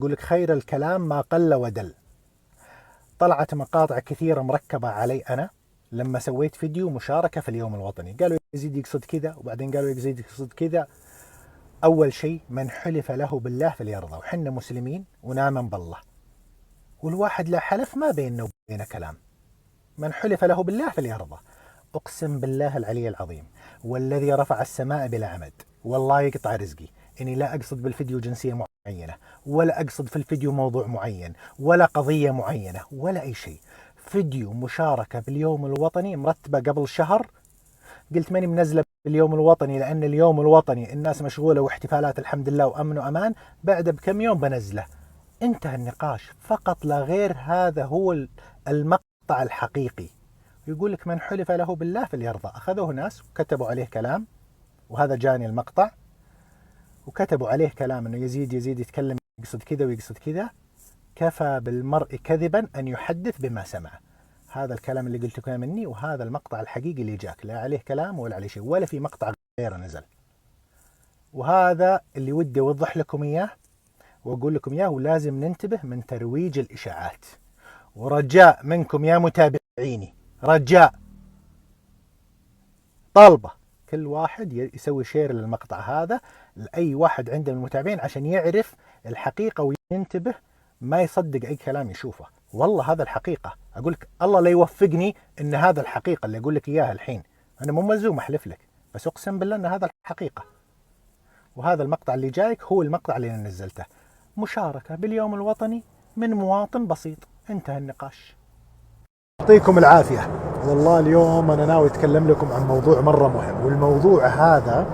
يقول لك خير الكلام ما قل ودل. طلعت مقاطع كثيرة مركبة علي أنا لما سويت فيديو مشاركة في اليوم الوطني. قالوا يزيد يقصد كذا، وبعدين قالوا يزيد يقصد كذا. أول شيء من حلف له بالله فليرضى، وحنا مسلمين ونامن بالله، والواحد لا حلف ما بيننا وبينه كلام. من حلف له بالله فليرضى. أقسم بالله العلي العظيم والذي رفع السماء بلا عمد، والله يقطع رزقي، إني لا أقصد بالفيديو جنسية معينة، ولا أقصد في الفيديو موضوع معين، ولا قضية معينة، ولا أي شيء. فيديو مشاركة باليوم الوطني مرتبة قبل شهر. قلت ماني منزله باليوم الوطني لأن اليوم الوطني الناس مشغولة واحتفالات الحمد لله وأمن وأمان، بعد بكم يوم بنزله. انتهى النقاش فقط لا غير. هذا هو المقطع الحقيقي. يقول لك من حلف له بالله فليرضى. أخذوه ناس وكتبوا عليه كلام، وهذا جاني المقطع، وكتبوا عليه كلام انه يزيد يتكلم يقصد كذا ويقصد كذا. كفى بالمرء كذبا ان يحدث بما سمع. هذا الكلام اللي قلت لكم مني، وهذا المقطع الحقيقي اللي جاك، لا عليه كلام ولا عليه شيء، ولا في مقطع غيره نزل. وهذا اللي ودي اوضح لكم اياه واقول لكم اياه، ولازم ننتبه من ترويج الاشاعات. ورجاء منكم يا متابعيني، رجاء طالبه كل واحد يسوي شير للمقطع هذا لأي واحد عنده من المتابعين عشان يعرف الحقيقة وينتبه، ما يصدق أي كلام يشوفه. والله هذا الحقيقة، أقول لك الله لا يوفقني إن هذا الحقيقة اللي أقول لك إياها الحين. أنا مو ملزوم أحلف لك، بس أقسم بالله إن هذا الحقيقة. وهذا المقطع اللي جايك هو المقطع اللي أنا نزلته، مشاركة باليوم الوطني من مواطن بسيط. انتهى النقاش. يعطيكم العافية. والله اليوم أنا ناوي أتكلم لكم عن موضوع مرة مهم، والموضوع هذا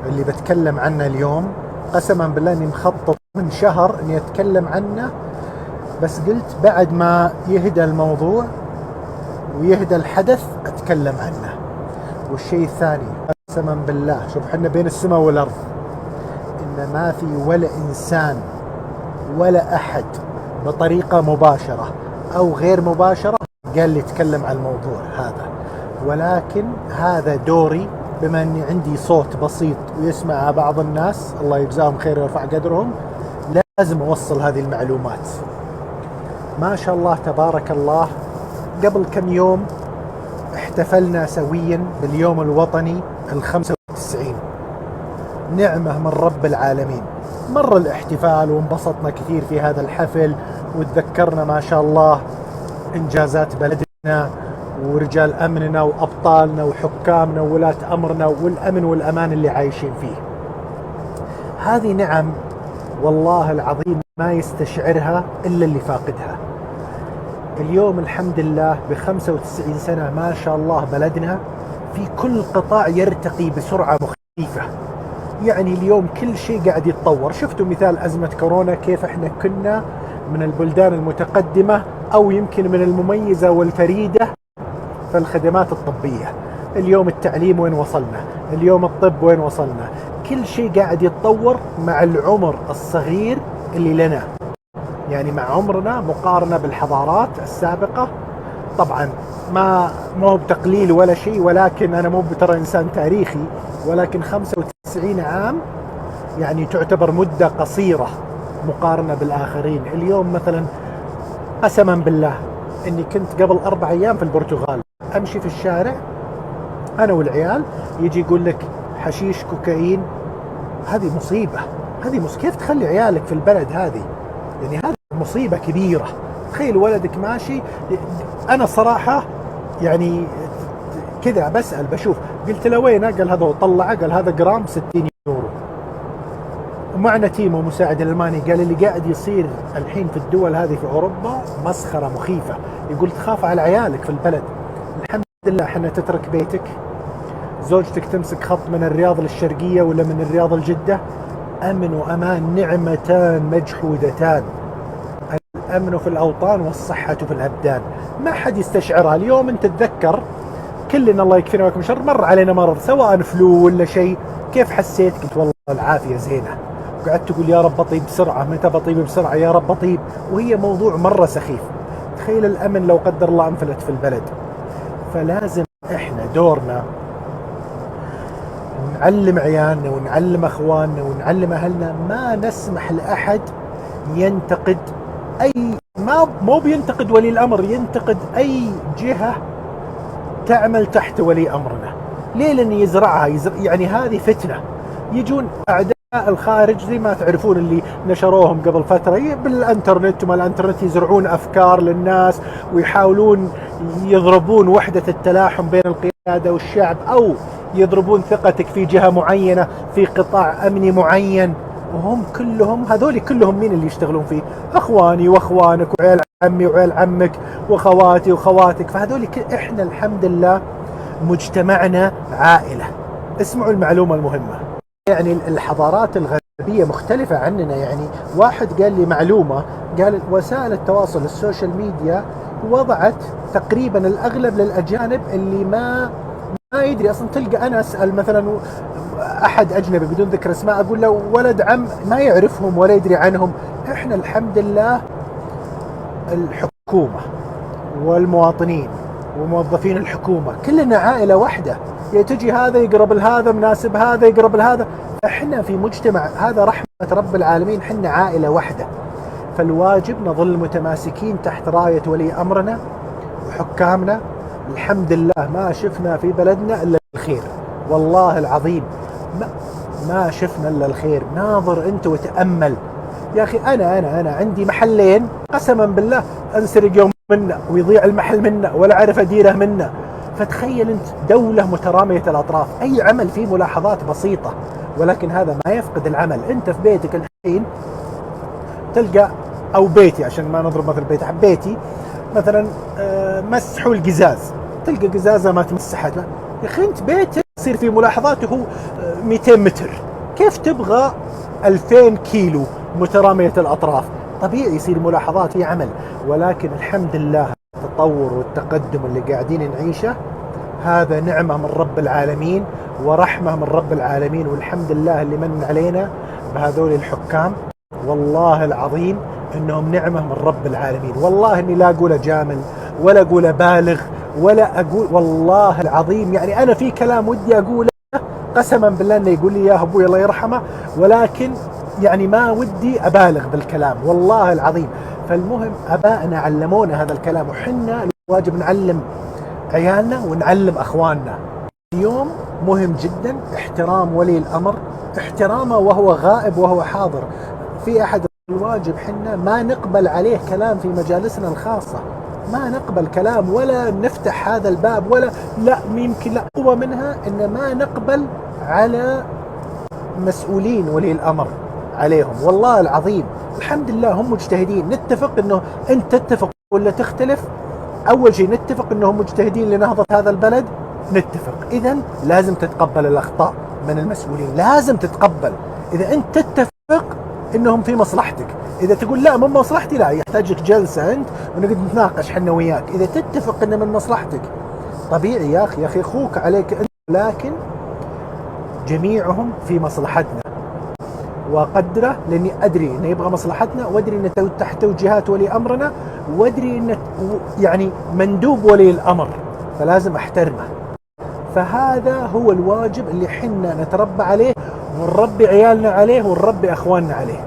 اللي بتكلم عنه اليوم قسما بالله إني مخطط من شهر إني أتكلم عنه، بس قلت بعد ما يهدى الموضوع ويهدى الحدث أتكلم عنه. والشيء الثاني قسما بالله، شوف حنا بين السماء والأرض، إن ما في ولا إنسان ولا أحد بطريقة مباشرة أو غير مباشرة قال لي اتكلم عن الموضوع هذا، ولكن هذا دوري بما اني عندي صوت بسيط ويسمع بعض الناس، الله يجزاهم خير ويرفع قدرهم، لازم اوصل هذه المعلومات. ما شاء الله تبارك الله، قبل كم يوم احتفلنا سويا باليوم الوطني ال95. نعمة من رب العالمين. مر الاحتفال وانبسطنا كثير في هذا الحفل، وتذكرنا ما شاء الله إنجازات بلدنا ورجال أمننا وأبطالنا وحكامنا وولاة أمرنا والأمن والأمان اللي عايشين فيه. هذه نعم والله العظيم ما يستشعرها إلا اللي فاقدها. اليوم الحمد لله ب95 سنة ما شاء الله بلدنا في كل قطاع يرتقي بسرعة مخيفة. يعني اليوم كل شيء قاعد يتطور. شفتوا مثال أزمة كورونا كيف احنا كنا من البلدان المتقدمة أو يمكن من المميزة والفريدة في الخدمات الطبية. اليوم التعليم وين وصلنا، اليوم الطب وين وصلنا. كل شيء قاعد يتطور مع العمر الصغير اللي لنا، يعني مع عمرنا مقارنة بالحضارات السابقة. طبعا ما هو بتقليل ولا شيء، ولكن أنا مو بترى إنسان تاريخي، ولكن 95 عام يعني تعتبر مدة قصيرة مقارنة بالآخرين. اليوم مثلا قسما بالله اني كنت قبل 4 ايام في البرتغال، امشي في الشارع انا والعيال، يجي يقول لك حشيش كوكايين. هذه مصيبة، كيف تخلي عيالك في البلد هذه؟ يعني هذه مصيبة كبيرة. تخيل ولدك ماشي. انا صراحة يعني كذا بسأل بشوف، قلت له وينه؟ قال هذا، طلعه قال هذا جرام 60 يورو. ومعنا تيمو مساعد الألماني قال اللي قاعد يصير الحين في الدول هذه في أوروبا مسخرة مخيفة. يقول تخاف على عيالك في البلد. الحمد لله احنا تترك بيتك، زوجتك تمسك خط من الرياض للشرقية ولا من الرياض لجدة، أمن وأمان نعمتان مجحودتان. الأمن في الأوطان والصحة في الأبدان. ما حد يستشعرها. اليوم انت تتذكر كلنا الله يكفينا وياكم شر مر علينا مرض سواء فلو ولا شيء، كيف حسيت؟ قلت والله العافية زينة. قعدت تقول يا رب بطيب بسرعة، متى بطيب بسرعة يا رب بطيب، وهي موضوع مرة سخيف. تخيل الأمن لو قدر الله انفلت في البلد. فلازم احنا دورنا نعلم عيالنا ونعلم اخواننا ونعلم اهلنا، ما نسمح لأحد ينتقد اي، ما مو بينتقد ولي الامر، ينتقد اي جهة تعمل تحت ولي امرنا. ليه؟ لان يزرعها يعني هذه فتنة. يجون اعداء الخارج زي ما تعرفون اللي نشروهم قبل فترة بالانترنت وما الانترنت، يزرعون افكار للناس ويحاولون يضربون وحدة التلاحم بين القيادة والشعب، او يضربون ثقتك في جهة معينة في قطاع امني معين. وهم كلهم هذول كلهم مين اللي يشتغلون فيه؟ اخواني واخوانك وعيال عمي وعيال عمك وخواتي وخواتك. فهذول احنا الحمد لله مجتمعنا عائلة. اسمعوا المعلومة المهمة، يعني الحضارات الغربية مختلفة عننا. يعني واحد قال لي معلومة، قال وسائل التواصل السوشيال ميديا وضعت تقريبا الأغلب للأجانب اللي ما يدري أصلا. تلقى أنا أسأل مثلا أحد أجنبي بدون ذكر اسماء، أقول له ولد عم ما يعرفهم ولا يدري عنهم. إحنا الحمد لله الحكومة والمواطنين وموظفين الحكومة كلنا عائلة واحدة. تجي هذا يقرب لهذا، مناسب هذا يقرب لهذا. احنا في مجتمع، هذا رحمة رب العالمين، حنا عائلة واحدة. فالواجب نظل متماسكين تحت راية ولي أمرنا وحكامنا. الحمد لله ما شفنا في بلدنا إلا الخير، والله العظيم ما شفنا إلا الخير. ناظر أنت وتأمل يا أخي. أنا عندي محلين قسما بالله أنسرق يوم منا ويضيع المحل منا ولا أعرف أديره منا. فتخيل أنت دولة مترامية الأطراف، أي عمل فيه ملاحظات بسيطة، ولكن هذا ما يفقد العمل. أنت في بيتك الحين تلقى، أو بيتي عشان ما نضرب مثل بيتي مثلا مسحوا القزاز، تلقى قزازة ما تمسحت. يا أخي أنت بيتك يصير فيه ملاحظات وهو 200 متر، كيف تبغى 2000 كيلو مترامية الأطراف؟ طبيعي يصير ملاحظات في عمل. ولكن الحمد لله التطور والتقدم اللي قاعدين نعيشه هذا نعمة من رب العالمين ورحمة من رب العالمين. والحمد لله اللي من علينا بهذول الحكام، والله العظيم انهم نعمة من رب العالمين. والله اني لا اقول جامل ولا اقول بالغ ولا اقول، والله العظيم يعني انا في كلام ودي اقوله قسما بالله انه يقول لي يا ابوي الله يرحمه، ولكن يعني ما ودي ابالغ بالكلام والله العظيم. فالمهم ابائنا علمونا هذا الكلام، وحنا الواجب نعلم عيالنا ونعلم اخواننا. اليوم مهم جدا احترام ولي الامر، احترامه وهو غائب وهو حاضر. في احد الواجب حنا ما نقبل عليه كلام في مجالسنا الخاصة، ما نقبل كلام ولا نفتح هذا الباب ولا لا. يمكن لا قوة منها ان ما نقبل على مسؤولين ولي الامر عليهم. والله العظيم الحمد لله هم مجتهدين. نتفق انه انت تتفق ولا تختلف، اول شيء نتفق انهم مجتهدين لنهضة هذا البلد، نتفق. اذا لازم تتقبل الاخطاء من المسؤولين، لازم تتقبل. اذا انت تتفق انهم في مصلحتك، اذا تقول لا مو مصلحتي، لا يحتاجك جلسة انت ونقعد نتناقش حنا وياك. اذا تتفق انه من مصلحتك طبيعي يا اخي اخوك عليك انت، لكن جميعهم في مصلحتنا وقدره، لاني ادري انه يبغى مصلحتنا، وادري انه تحت توجيهات ولي امرنا، وادري انه يعني مندوب ولي الامر، فلازم احترمه. فهذا هو الواجب اللي حنا نتربى عليه ونربي عيالنا عليه ونربي اخواننا عليه.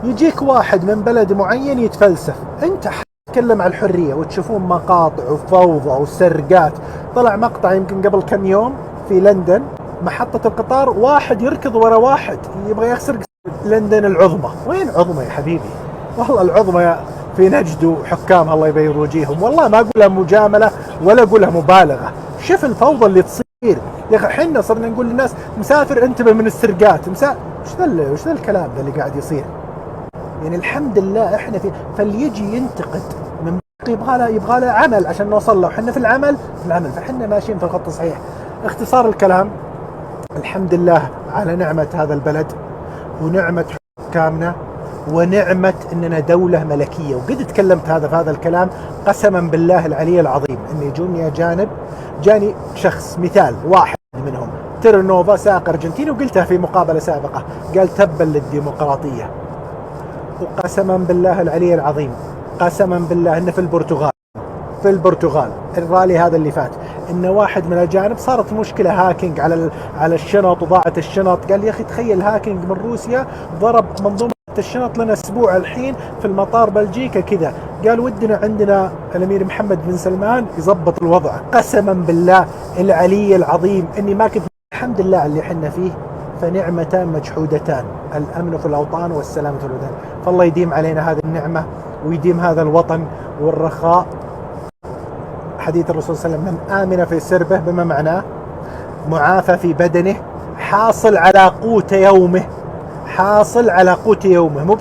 يجيك واحد من بلد معين يتفلسف، انت تتكلم عن الحرية وتشوفون مقاطع وفوضى وسرقات. طلع مقطع يمكن قبل كم يوم في لندن، محطة القطار واحد يركض ورا واحد يبغى يسرق لندن العظمى. وين عظمى يا حبيبي؟ والله العظمى في نجد وحكامها الله يبيض وجيههم. والله ما أقولها مجاملة ولا أقولها مبالغة. شوف الفوضى اللي تصير يا أخي. حنا صرنا نقول للناس مسافر انتبه من السرقات، وش ذا الكلام ذا اللي قاعد يصير؟ يعني الحمد لله احنا فاللي ينتقد من يبغى له عمل عشان نوصل له. حنا في العمل فحنا ماشيين في الخط الصحيح. اختصار الكلام، الحمد لله على نعمة هذا البلد ونعمة حكامنا ونعمة اننا دولة ملكية. وقد تكلمت في هذا الكلام قسما بالله العلي العظيم، اني جاني شخص مثال واحد منهم تيرنوفا سائق ارجنتيني، وقلتها في مقابلة سابقة، قال تبا للديمقراطية. وقسما بالله العلي العظيم، قسما بالله ان في البرتغال الرالي هذا اللي فات ان واحد من الاجانب صارت مشكله هاكينج على الشنط وضاعت الشنط. قال يا اخي تخيل هاكينج من روسيا ضرب منظومه الشنط لنا اسبوع الحين في المطار بلجيكا كذا. قال ودنا عندنا الامير محمد بن سلمان يضبط الوضع. قسما بالله العلي العظيم اني ما كنت. الحمد لله على اللي حنا فيه، فنعمتان مجحودتان، الامن في الاوطان والسلامه في البلدان. فالله يديم علينا هذه النعمه ويديم هذا الوطن والرخاء. حديث الرسول صلى الله عليه وسلم: من آمن في سربه، بما معناه معافى في بدنه، حاصل على قوت يومه، حاصل على قوت يومه، مو